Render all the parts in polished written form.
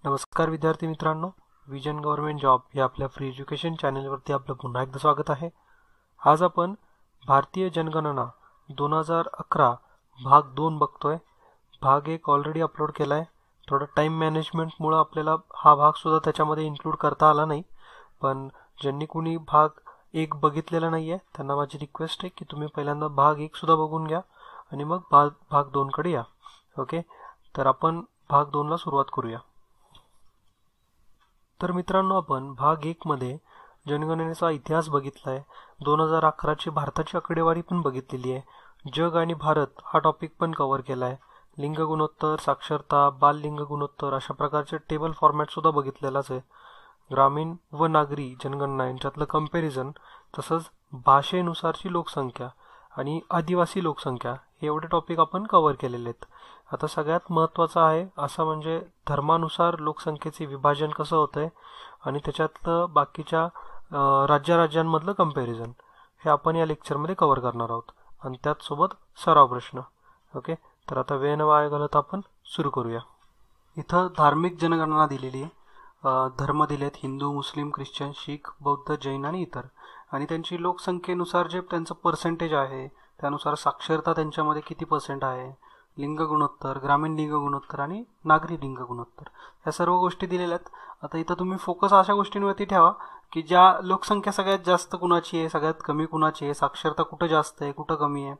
नमस्कार विद्यार्थी मित्रांनो, विजन गव्हर्नमेंट जॉब या आपल्या फ्री एज्युकेशन चॅनलवरती आपलं पुन्हा एकदा स्वागत आहे. आज आपण भारतीय जनगणना 2011 भाग 2 बघतोय. भाग 1 ऑलरेडी अपलोड केला आहे. थोडं टाईम मॅनेजमेंटमुळं आपल्याला हा भाग सुद्धा त्याच्यामध्ये इन्क्लूड करता आला नाही, पण ज्यांनी कुणी भाग 1 बघितलेला नाही आहे त्यांना माझी रिक्वेस्ट आहे की तुम्ही पहिल्यांदा भाग 1 सुद्धा बघून घ्या आणि मग भाग 2 कडे या. ओके, तर आपण भाग 2 ला सुरुवात करूया. तर मित्रांनो, आपण भाग 1 मध्ये जनगणनेचा इतिहास बघितलाय. 2011ची भारताची आकडेवारी पण बघितलेली आहे. जग आणि भारत हा टॉपिक पण कव्हर केलाय. लिंग गुणोत्तर, साक्षरता, बाल लिंग गुणोत्तर अशा प्रकारचे टेबल फॉर्मॅट सुद्धा बघितलेलाच आहे. ग्रामीण व नागरी जनगणना यांच्यातलं कंपॅरिझन, तसंच भाषेनुसारची लोकसंख्या आणि आदिवासी लोकसंख्या हे एवढे टॉपिक आपण कव्हर केलेले आहेत. आता सगळ्यात महत्त्वाचं आहे असं म्हणजे धर्मानुसार लोकसंख्येचे विभाजन कसं होतंय आणि त्याच्यातलं बाकीच्या राज्यांमधलं कंपॅरिझन हे आपण या लेक्चरमध्ये कव्हर करणार आहोत आणि त्याच सोबत सराव प्रश्न. ओके, तर आता वेळ न वाया घालवता आपण सुरू करूया. इथं धार्मिक जनगणना दिलेली आहे. धर्म दिलेत हिंदू, मुस्लिम, ख्रिश्चन, शीख, बौद्ध, जैन आणि इतर, आणि त्यांची लोकसंख्येनुसार जे त्यांचं पर्सेंटेज आहे त्यानुसार साक्षरता त्यांच्यामध्ये किती पर्सेंट आहे, लिंग गुणोत्तर, ग्रामीण लिंग गुणोत्तर आणि नागरी लिंग गुणोत्तर, ह्या सर्व गोष्टी दिलेल्या आहेत. आता इथं तुम्ही फोकस अशा गोष्टींवरती ठेवा की ज्या लोकसंख्या सगळ्यात जास्त कुणाची आहे, सगळ्यात कमी कुणाची आहे, साक्षरता कुठं जास्त आहे कुठं कमी आहे,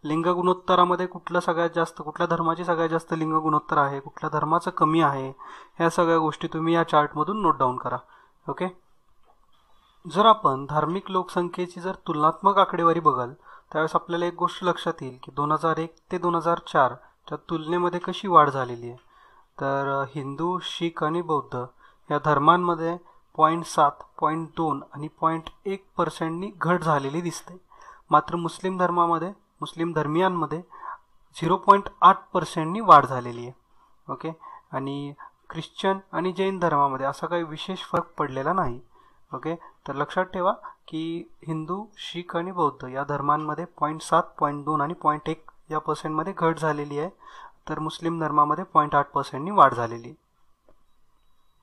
लिंग गुणोत्तरामध्ये कुठलं सगळ्यात जास्त, कुठल्या धर्माची सगळ्यात जास्त लिंग गुणोत्तर आहे, कुठल्या धर्माचं कमी आहे, ह्या सगळ्या गोष्टी तुम्ही या चार्टमधून नोट डाऊन करा. ओके, जर आपण धार्मिक लोकसंख्येची जर तुलनात्मक आकडेवारी बघाल त्यावेळेस आपल्याला एक गोष्ट लक्षात येईल की 2001 ते 2004 च्या तुलनेमध्ये कशी वाढ झालेली आहे. तर हिंदू, शीख आणि बौद्ध या धर्मांमध्ये 0.7, 0.2 आणि 0.1% घट झालेली दिसते. मात्र मुस्लिम धर्मियांमध्ये 0.8% वाढ झालेली आहे. ओके, आणि ख्रिश्चन आणि जैन धर्मामध्ये असा काही विशेष फरक पडलेला नाही. ओके, तर लक्षात ठेवा की हिंदू, शीख आणि बौद्ध या धर्मांमध्ये 0.7, 0.2 आणि 0.1 या पर्सेंटमध्ये घट झालेली आहे, तर मुस्लिम धर्मामध्ये 0.8% वाढ झालेली.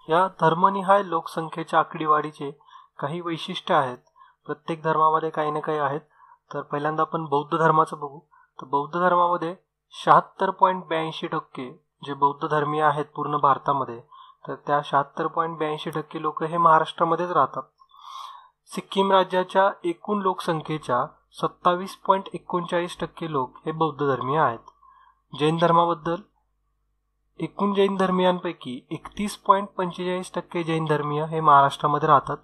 या धर्मनिहाय लोकसंख्येच्या आकडेवारीचे काही वैशिष्ट्य आहेत. प्रत्येक धर्मामध्ये काही ना काही आहेत. तर पहिल्यांदा आपण बौद्ध धर्माचं बघू. तर बौद्ध धर्मामध्ये 76.82% जे बौद्ध धर्मीय आहेत पूर्ण भारतामध्ये, तर त्या 76.82% लोक हे महाराष्ट्रामध्येच राहतात. सिक्कीम राज्याच्या एकूण लोकसंख्येच्या 27.39% लोक हे बौद्ध धर्मीय आहेत. जैन धर्माबद्दल, एकूण जैन धर्मियांपैकी 31.45% जैन धर्मीय हे महाराष्ट्रामध्ये राहतात,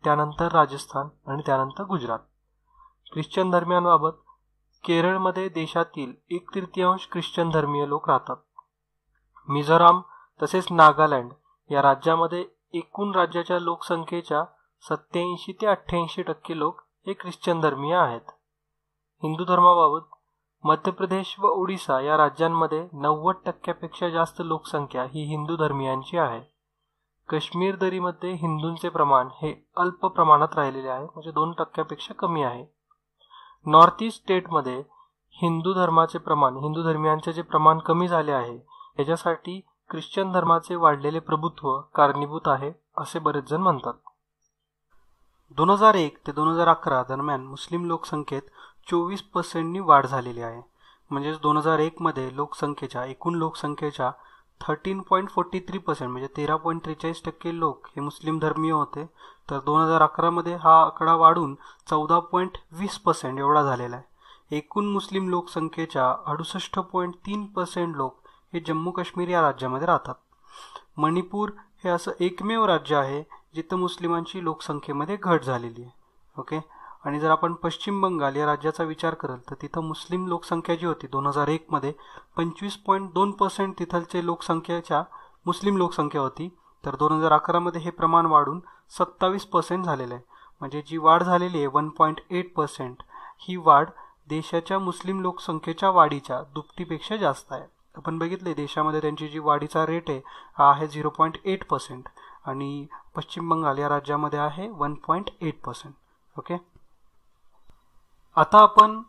त्यानंतर राजस्थान आणि त्यानंतर गुजरात. ख्रिश्चन धर्मियांबाबत केरळमध्ये देशातील 1/3 ख्रिश्चन धर्मीय लोक राहतात. मिझोराम तसेच नागालँड या राज्यामध्ये एकूण राज्याच्या लोकसंख्येच्या 87 ते 88% लोक हे ख्रिश्चन धर्मीय आहेत. हिंदू धर्माबाबत मध्य प्रदेश व ओडिशा या राज्यांमध्ये 90% जास्त लोकसंख्या ही हिंदू धर्मियांची आहे. काश्मीर दरीमध्ये हिंदूंचे प्रमाण हे अल्प प्रमाणात राहिलेले आहे, म्हणजे 2% कमी आहे. नॉर्थ ईस्ट स्टेटमध्ये हिंदू धर्मियांचे जे प्रमाण कमी झाले आहे याच्यासाठी ख्रिश्चन धर्माचे वाढलेले प्रभुत्व कारणीभूत आहे असे बरेच जण म्हणतात. 2001 ते 2011 दरम्यान मुस्लिम लोकसंख्येत 24% वाढ झालेली आहे. म्हणजेच 2001 मध्ये एकूण लोकसंख्येच्या 13.43% म्हणजे 13.43% लोक हे मुस्लिम धर्मीय होते, तर 2011 मध्ये हा आकडा वाढून 14.20% एवढा झालेला आहे. एकूण मुस्लिम लोकसंख्येच्या 68.3% लोक हे जम्मू काश्मीर या राज्यामध्ये राहतात. मणिपूर हे असं एकमेव राज्य आहे जिथं मुस्लिमांची लोकसंख्येमध्ये घट झालेली आहे. ओके, आणि जर आपण पश्चिम बंगाल या राज्याचा विचार कराल तर तिथं मुस्लिम लोकसंख्या जी होती 2001 मध्ये 25.2% तिथलचे लोकसंख्येच्या मुस्लिम लोकसंख्या होती, तर 2011 मध्ये हे प्रमाण वाढून 27% झालेलं आहे. म्हणजे जी वाढ झालेली आहे 1.8%, ही वाढ देशाच्या मुस्लिम लोकसंख्येच्या वाढीच्या दुपटीपेक्षा जास्त आहे. आपण बघितले देशामध्ये त्यांची जी वाढीचा रेट आहे हा आहे 0.8% आणि पश्चिम बंगाल या राज्यामध्ये आहे 1.8%. ओके, आता आपण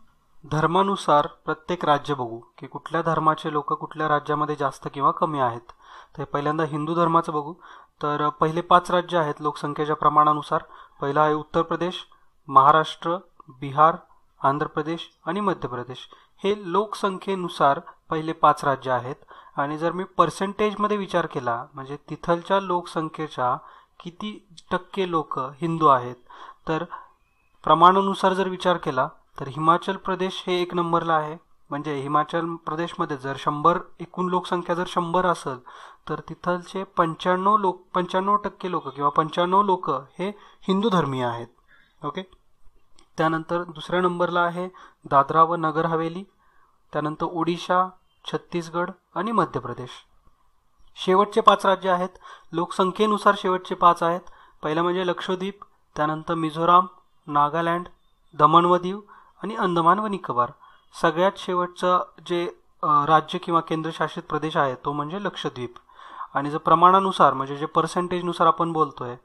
धर्मानुसार प्रत्येक राज्य बघू की कुठल्या धर्माचे लोक कुठल्या राज्यामध्ये जास्त किंवा कमी आहेत. तर पहिल्यांदा हिंदू धर्माचं बघू. तर पहिले 5 राज्य आहेत लोकसंख्येच्या प्रमाणानुसार. पहिलं आहे उत्तर प्रदेश, महाराष्ट्र, बिहार, आंध्र प्रदेश आणि मध्य प्रदेश. हे लोकसंख्येनुसार पहिले 5 राज्य आहेत. आणि जर मी पर्सेंटेजमध्ये विचार केला म्हणजे तिथलच्या लोकसंख्येच्या किती टक्के लोक हिंदू आहेत, तर प्रमाणानुसार जर विचार केला तर हिमाचल प्रदेश हे 1 नंबरला आहे. म्हणजे हिमाचल प्रदेशमध्ये जर 100 एकूण लोकसंख्या जर 100 असेल तर तिथलचे 95% लोक किंवा 95 लोक हे हिंदू धर्मीय आहेत. ओके. त्यानंतर दुसऱ्या नंबरला आहे दादरा व नगर हवेली, त्यानंतर ओडिशा, छत्तीसगड आणि मध्य प्रदेश. शेवटचे 5 राज्य आहेत लोकसंख्येनुसार शेवटचे 5 आहेत. पहिलं म्हणजे लक्षद्वीप, त्यानंतर मिझोराम, नागालँड, दमण व दीव आणि अंदमान व निकोबार. सगळ्यात शेवटचं जे राज्य किंवा केंद्रशासित प्रदेश आहे तो म्हणजे लक्षद्वीप. आणि जर प्रमाणानुसार म्हणजे जे पर्सेंटेजनुसार आपण बोलतोय,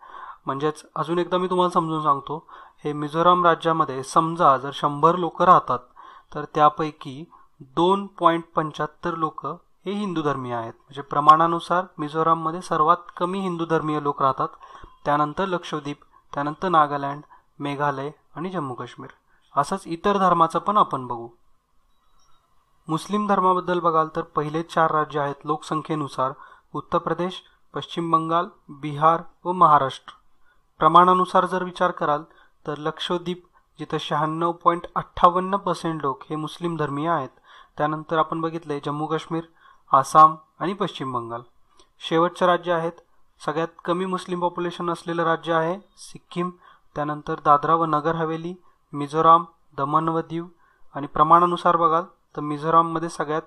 म्हणजेच अजून एकदा मी तुम्हाला समजून सांगतो. हे मिझोराम राज्यामध्ये समजा जर 100 लोक राहतात तर त्यापैकी 2.75 लोक हे हिंदू धर्मीय आहेत. म्हणजे प्रमाणानुसार मिझोराममध्ये सर्वात कमी हिंदू धर्मीय लोक राहतात. त्यानंतर लक्षद्वीप, त्यानंतर नागालँड, मेघालय आणि जम्मू काश्मीर. असंच इतर धर्माचं पण आपण बघू. मुस्लिम धर्माबद्दल बघाल तर पहिले 4 राज्य आहेत लोकसंख्येनुसार उत्तर प्रदेश, पश्चिम बंगाल, बिहार व महाराष्ट्र. प्रमाणानुसार जर विचार कराल तर लक्षद्वीप जिथं 96.58% लोक हे मुस्लिम धर्मीय आहेत. त्यानंतर आपण बघितले जम्मू काश्मीर, आसाम आणि पश्चिम बंगाल. शेवटचे राज्य आहेत सगळ्यात कमी मुस्लिम पॉप्युलेशन असलेलं राज्य आहे सिक्कीम, त्यानंतर दादरा व नगर हवेली, मिझोराम, दमण व दीव. आणि प्रमाणानुसार बघाल तर मिझोराममध्ये सगळ्यात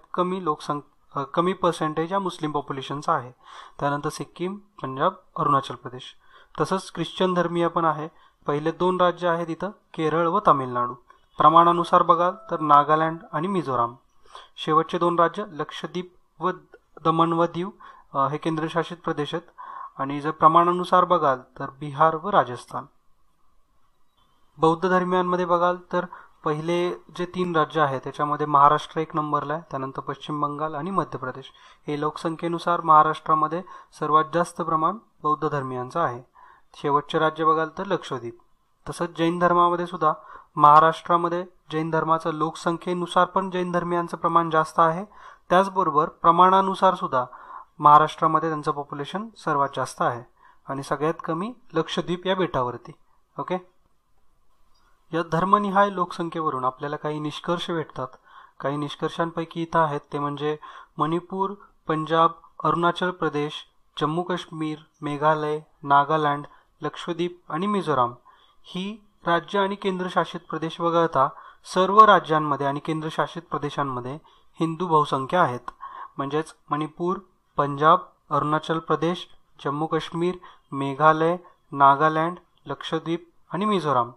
कमी पर्सेंटेज या मुस्लिम पॉप्युलेशनचा आहे. त्यानंतर सिक्कीम, पंजाब, अरुणाचल प्रदेश. तसंच ख्रिश्चन धर्मीय पण आहे. पहिले 2 राज्य आहेत इथं केरळ व तामिळनाडू. प्रमाणानुसार बघाल तर नागालँड आणि मिझोराम. शेवटचे 2 राज्य लक्षद्वीप व दमण व दीव हे केंद्रशासित प्रदेश आहेत. आणि जर प्रमाणानुसार बघाल तर बिहार व राजस्थान. बौद्ध धर्मियांमध्ये बघाल तर पहिले जे 3 राज्य आहेत त्याच्यामध्ये महाराष्ट्र 1 नंबरला आहे, त्यानंतर पश्चिम बंगाल आणि मध्य प्रदेश. हे लोकसंख्येनुसार महाराष्ट्रामध्ये सर्वात जास्त प्रमाण बौद्ध धर्मियांचं आहे. शेवटचे राज्य बघाल तर लक्षद्वीप. तसंच जैन धर्मामध्ये सुद्धा महाराष्ट्रामध्ये जैन धर्माचं लोकसंख्येनुसार पण जैन धर्मियांचं प्रमाण जास्त आहे. त्याचबरोबर प्रमाणानुसार सुद्धा महाराष्ट्रामध्ये त्यांचं पॉप्युलेशन सर्वात जास्त आहे आणि सगळ्यात कमी लक्षद्वीप या बेटावरती. ओके. या धर्मनिहाय लोकसंख्येवरून आपल्याला काही निष्कर्ष भेटतात. काही निष्कर्षांपैकी इथं आहेत ते म्हणजे मणिपूर, पंजाब, अरुणाचल प्रदेश, जम्मू काश्मीर, मेघालय, नागालँड, लक्षद्वीप आणि मिझोराम ही राज्य आणि केंद्रशासित प्रदेश वगळता सर्व राज्यांमध्ये आणि केंद्रशासित प्रदेशांमध्ये हिंदू बहुसंख्य आहेत. म्हणजेच मणिपूर, पंजाब, अरुणाचल प्रदेश, जम्मू काश्मीर, मेघालय, नागालँड, लक्षद्वीप आणि मिझोराम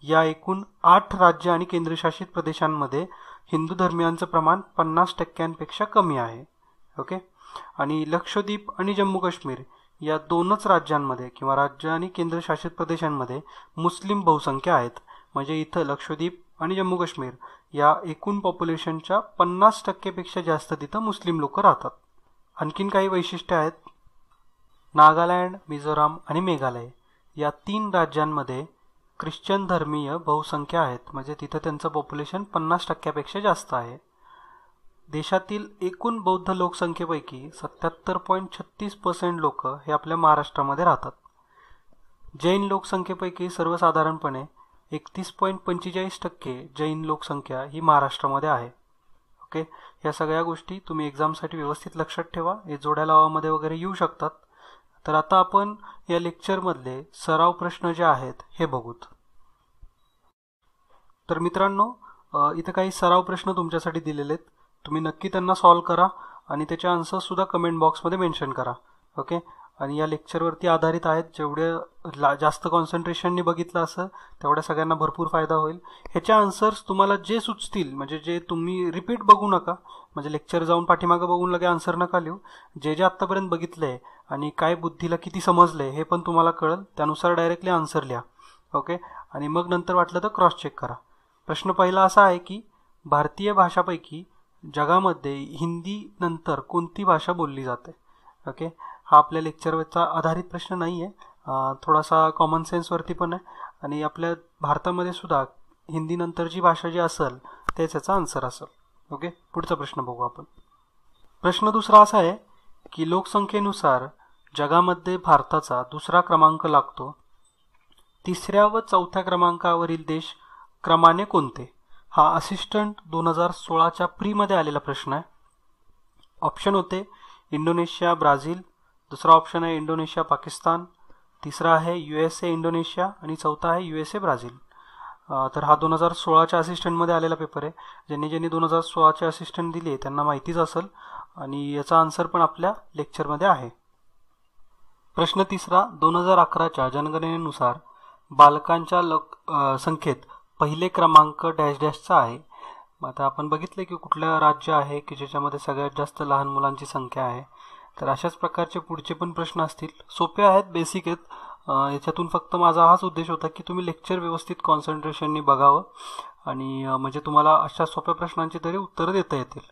या एकूण 8 राज्य आणि केंद्रशासित प्रदेशांमध्ये हिंदू धर्मियांचं प्रमाण 50% कमी आहे. ओके. आणि लक्षद्वीप आणि जम्मू काश्मीर या 2च राज्यांमध्ये किंवा राज्य आणि केंद्रशासित प्रदेशांमध्ये मुस्लिम बहुसंख्य आहेत. म्हणजे इथं लक्षद्वीप आणि जम्मू काश्मीर या एकूण पॉप्युलेशनच्या 50%पेक्षा जास्त तिथं मुस्लिम लोक राहतात. आणखीन काही वैशिष्ट्ये आहेत. नागालँड, मिझोराम आणि मेघालय या 3 राज्यांमध्ये ख्रिश्चन धर्मीय बहुसंख्य आहेत. म्हणजे तिथं त्यांचं पॉप्युलेशन 50%पेक्षा जास्त आहे. देशातील एकूण बौद्ध लोकसंख्येपैकी 77.36% लोक हे आपल्या महाराष्ट्रामध्ये राहतात. जैन लोकसंख्येपैकी सर्वसाधारणपणे 31.45% जैन लोकसंख्या ही महाराष्ट्रामध्ये आहे. ओके. ह्या सगळ्या गोष्टी तुम्ही एक्झामसाठी व्यवस्थित लक्षात ठेवा. हे जोड्या लावामध्ये वगैरे येऊ शकतात. तर आता आपण या लेक्चरमधले सराव प्रश्न जे आहेत हे बघूत. तर मित्रांनो, इथे काही सराव प्रश्न तुमच्यासाठी दिलेले आहेत. तुम्ही नक्की त्यांना सॉल्व करा आणि त्याचे आन्सर्ससुद्धा कमेंट बॉक्समध्ये मेन्शन करा. ओके. आणि या लेक्चरवरती आधारित आहेत. जेवढे जास्त कॉन्सन्ट्रेशनने बघितलं असं तेवढ्या सगळ्यांना भरपूर फायदा होईल. ह्याचे आन्सर्स तुम्हाला जे सुचतील, म्हणजे जे तुम्ही रिपीट बघू नका, म्हणजे लेक्चर जाऊन पाठीमागं बघून लगे आन्सर नका लिहू. जे जे आत्तापर्यंत बघितलं आहे आणि काय बुद्धीला किती समजलं हे पण तुम्हाला कळेल. त्यानुसार डायरेक्टली आन्सर लिहा. ओके. आणि मग नंतर वाटलं तर क्रॉस चेक करा. प्रश्न पहिला असा आहे की भारतीय भाषापैकी जगामध्ये हिंदी नंतर कोणती भाषा बोलली जाते? ओके, हा आपल्या लेक्चरवरचा आधारित प्रश्न नाही आहे, थोडासा कॉमन सेन्सवरती पण आहे आणि आपल्या भारतामध्ये सुद्धा हिंदी नंतर जी भाषा जी असेल तेच याचा आन्सर असेल. ओके, पुढचा प्रश्न बघू आपण. प्रश्न दुसरा असा आहे की लोकसंख्येनुसार जगामध्ये भारताचा दुसरा क्रमांक लागतो, तिसऱ्या व चौथ्या क्रमांकावरील देश क्रमाने कोणते? हा असिस्टंट 2016च्या प्रीमध्ये आलेला प्रश्न आहे. ऑप्शन होते इंडोनेशिया ब्राझील, दुसरा ऑप्शन आहे इंडोनेशिया पाकिस्तान, तिसरा आहे USA इंडोनेशिया आणि चौथा आहे USA ब्राझील. तर हा 2016च्या असिस्टंटमध्ये आलेला पेपर आहे. ज्यांनी 2016चे असिस्टंट दिले त्यांना माहितीच असेल आणि याचा आन्सर पण आपल्या लेक्चरमध्ये आहे. प्रश्न तिसरा, 2011च्या जनगणनेनुसार बालकांच्या संख्येत पहिले क्रमांक डॅश डॅशचा आहे. आता आपण बघितले की कुठलं राज्य आहे की ज्याच्यामध्ये सगळ्यात जास्त लहान मुलांची संख्या आहे. तर अशाच प्रकारचे पुढचे पण प्रश्न असतील, सोपे आहेत, बेसिक आहेत. याच्यातून फक्त माझा हाच उद्देश होता की तुम्ही लेक्चर व्यवस्थित कॉन्सन्ट्रेशननी बघावं आणि म्हणजे तुम्हाला अशा सोप्या प्रश्नांची तरी उत्तरं देता येतील.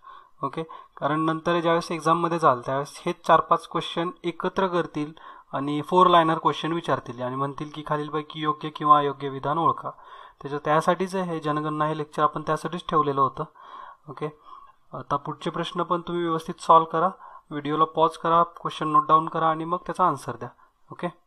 ओके, कारण नंतर ज्यावेळेस एक्झाममध्ये जाल त्यावेळेस हेच 4-5 क्वेश्चन एकत्र करतील आणि 4 लायनर क्वेश्चन विचारतील आणि म्हणतील की खालीलपैकी योग्य किंवा अयोग्य विधान ओळखा. त्यासाठीच हे जनगणना हे लेक्चर आपण त्यासाठीच ठेवलेलं होतं. ओके, आता पुढचे प्रश्न पण तुम्ही व्यवस्थित सॉल्व करा, व्हिडिओला पॉज करा, क्वेश्चन नोट डाऊन करा आणि मग त्याचा आन्सर द्या. ओके,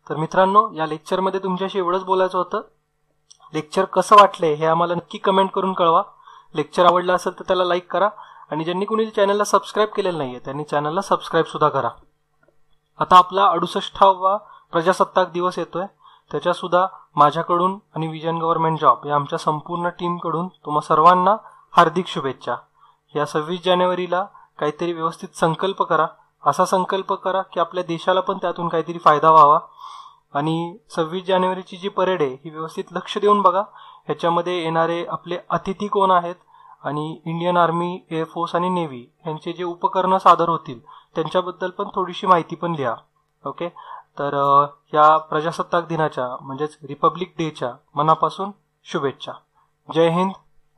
तर मित्रांनो या लेक्चरमध्ये तुमच्याशी एवढंच बोलायचं होतं. लेक्चर कसं वाटलंय हे आम्हाला नक्की कमेंट करून कळवा. लेक्चर आवडलं असेल तर त्याला लाईक करा आणि ज्यांनी कोणी चॅनलला सबस्क्राईब केलेलं नाहीये त्यांनी चॅनलला सबस्क्राईब सुद्धा करा. आता आपला 68वा प्रजासत्ताक दिवस येतोय, त्याच्या सुद्धा माझ्याकडून आणि विजन गव्हर्नमेंट जॉब या आमच्या संपूर्ण टीमकडून तुम्हा सर्वांना हार्दिक शुभेच्छा. या 26 जानेवारीला काहीतरी व्यवस्थित संकल्प करा, असा संकल्प करा की आपल्या देशाला पण त्यातून काहीतरी फायदा व्हावा. आणि 26 जानेवारीची जी परेड आहे ही व्यवस्थित लक्ष देऊन बघा. ह्याच्यामध्ये येणारे आपले अतिथी कोण आहेत आणि इंडियन आर्मी, एअरफोर्स आणि नेव्ही यांचे जे उपकरणं सादर होतील त्यांच्याबद्दल पण थोडीशी माहिती पण लिहा. ओके, तर या प्रजासत्ताक दिनाच्या म्हणजेच रिपब्लिक डेच्या मनापासून शुभेच्छा. जय हिंद,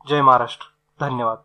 जय महाराष्ट्र. धन्यवाद.